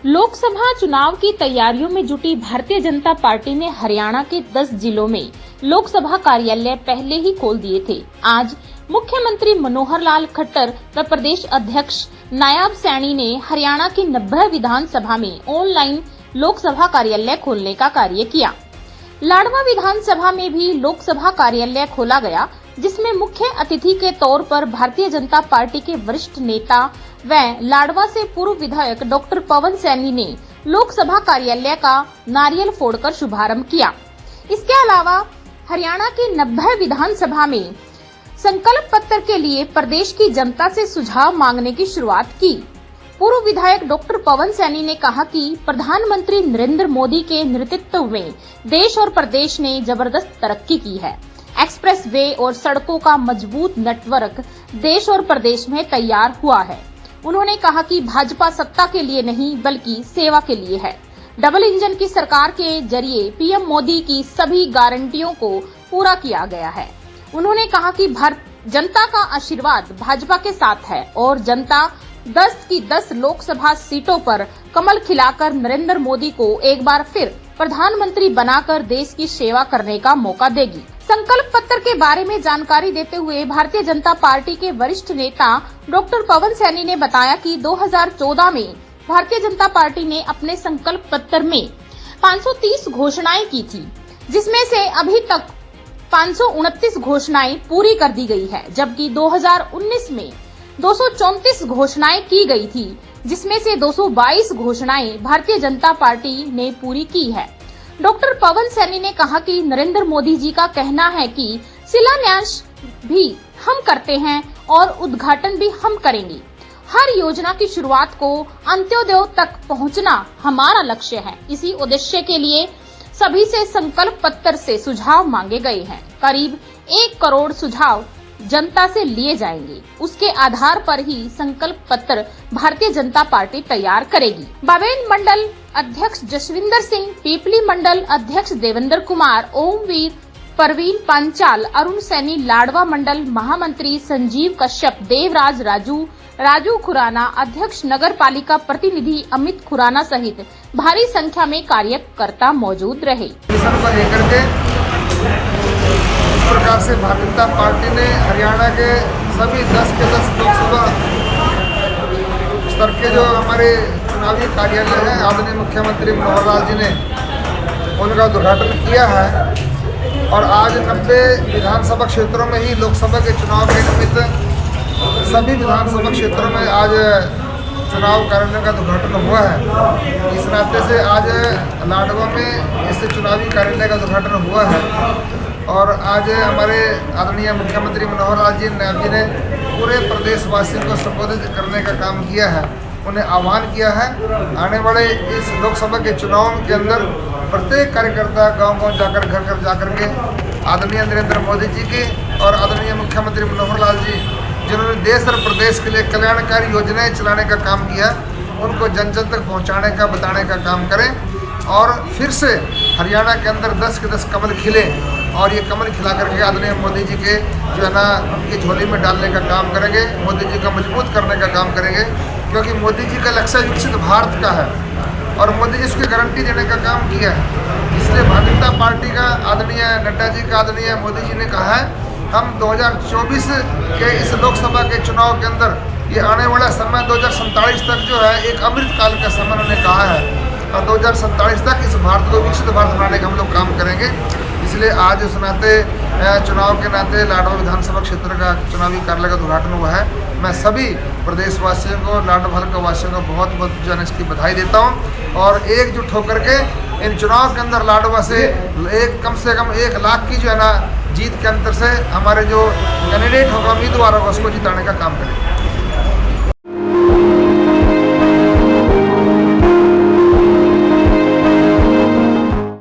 लोकसभा चुनाव की तैयारियों में जुटी भारतीय जनता पार्टी ने हरियाणा के 10 जिलों में लोकसभा कार्यालय पहले ही खोल दिए थे। आज मुख्यमंत्री मनोहर लाल खट्टर व प्रदेश अध्यक्ष नायब सैनी ने हरियाणा की 90 विधानसभा में ऑनलाइन लोकसभा कार्यालय खोलने का कार्य किया। लाडवा विधानसभा में भी लोकसभा कार्यालय खोला गया, जिसमें मुख्य अतिथि के तौर पर भारतीय जनता पार्टी के वरिष्ठ नेता व लाडवा से पूर्व विधायक डॉक्टर पवन सैनी ने लोकसभा कार्यालय का नारियल फोड़कर शुभारंभ किया। इसके अलावा हरियाणा की 90 विधानसभा में संकल्प पत्र के लिए प्रदेश की जनता से सुझाव मांगने की शुरुआत की। पूर्व विधायक डॉक्टर पवन सैनी ने कहा कि प्रधानमंत्री नरेंद्र मोदी के नेतृत्व में देश और प्रदेश ने जबरदस्त तरक्की की है। एक्सप्रेस वे और सड़कों का मजबूत नेटवर्क देश और प्रदेश में तैयार हुआ है। उन्होंने कहा कि भाजपा सत्ता के लिए नहीं बल्कि सेवा के लिए है। डबल इंजन की सरकार के जरिए पीएम मोदी की सभी गारंटियों को पूरा किया गया है। उन्होंने कहा कि जनता का आशीर्वाद भाजपा के साथ है और जनता 10 की 10 लोकसभा सीटों पर कमल खिलाकर नरेंद्र मोदी को एक बार फिर प्रधानमंत्री बनाकर देश की सेवा करने का मौका देगी। संकल्प पत्र के बारे में जानकारी देते हुए भारतीय जनता पार्टी के वरिष्ठ नेता डॉक्टर पवन सैनी ने बताया कि 2014 में भारतीय जनता पार्टी ने अपने संकल्प पत्र में 530 घोषणाएं की थी, जिसमें से अभी तक 529 घोषणाएं पूरी कर दी गई है, जबकि 2019 में 234 घोषणाएं की गई थी, जिसमें से 222 घोषणाएं भारतीय जनता पार्टी ने पूरी की है। डॉक्टर पवन सैनी ने कहा कि नरेंद्र मोदी जी का कहना है कि शिलान्यास भी हम करते हैं और उद्घाटन भी हम करेंगे। हर योजना की शुरुआत को अंत्योदय तक पहुंचना हमारा लक्ष्य है। इसी उद्देश्य के लिए सभी से संकल्प पत्र से सुझाव मांगे गए हैं। करीब 1 करोड़ सुझाव जनता से लिए जाएंगे। उसके आधार पर ही संकल्प पत्र भारतीय जनता पार्टी तैयार करेगी। बाबेन मंडल अध्यक्ष जसविंदर सिंह, पीपली मंडल अध्यक्ष देवेंद्र कुमार, ओमवीर, परवीन पांचाल, अरुण सैनी, लाडवा मंडल महामंत्री संजीव कश्यप, देवराज राजू खुराना, अध्यक्ष नगर पालिका प्रतिनिधि अमित खुराना सहित भारी संख्या में कार्यकर्ता मौजूद रहे। इस प्रकार से भारतीय जनता पार्टी ने हरियाणा के सभी 10 के 10 लोकसभा स्तर के जो हमारे चुनावी कार्यालय हैं, आदरणीय मुख्यमंत्री मनोहर लाल जी ने उनका उद्घाटन किया है। और आज 90 विधानसभा क्षेत्रों में ही लोकसभा के चुनाव के निमित्त सभी विधानसभा क्षेत्रों में आज चुनाव कार्यालय का उद्घाटन हुआ है। इस नाते से आज लाडवा में इस चुनावी कार्यालय का उद्घाटन हुआ है और आज हमारे आदरणीय मुख्यमंत्री मनोहर लाल जी नायब जी ने पूरे प्रदेशवासियों को संबोधित करने का काम किया है। उन्हें आह्वान किया है आने वाले इस लोकसभा के चुनाव के अंदर प्रत्येक कार्यकर्ता गांव-गांव जाकर घर-घर जाकर के आदरणीय नरेंद्र मोदी जी की और आदरणीय मुख्यमंत्री मनोहर लाल जी जिन्होंने देश और प्रदेश के लिए कल्याणकारी योजनाएं चलाने का काम किया, उनको जन जन तक पहुँचाने का बताने का काम करें और फिर से हरियाणा के अंदर 10 के 10 कमल खिले और ये कमल खिला करके आदरणीय मोदी जी के जो है ना उनकी झोली में डालने का काम करेंगे, मोदी जी का मजबूत करने का काम करेंगे, क्योंकि मोदी जी का लक्ष्य विकसित भारत का है और मोदी जी उसकी गारंटी देने का काम किया है। इसलिए भारतीय जनता पार्टी का आदरणीय नड्डा जी का आदरणीय मोदी जी ने कहा है हम 2024 के इस लोकसभा के चुनाव के अंदर ये आने वाला समय 2047 तक जो है एक अमृत काल का समय उन्होंने कहा है और 2047 तक इस भारत को विकसित भारत बनाने का हम लोग काम करेंगे। इसलिए आज उस नाते चुनाव के नाते लाडवा विधानसभा क्षेत्र का चुनावी कार्यालय का उद्घाटन हुआ है। मैं सभी प्रदेशवासियों को, लाडवा हल्का वासियों को बहुत बहुत जो है इसकी बधाई देता हूँ और एकजुट होकर के इन चुनाव के अंदर लाडवा से कम 1 लाख की जो है ना जीत के अंतर से हमारे जो कैंडिडेट होगा, उम्मीदवार होगा, उसको जिताने का काम करेंगे।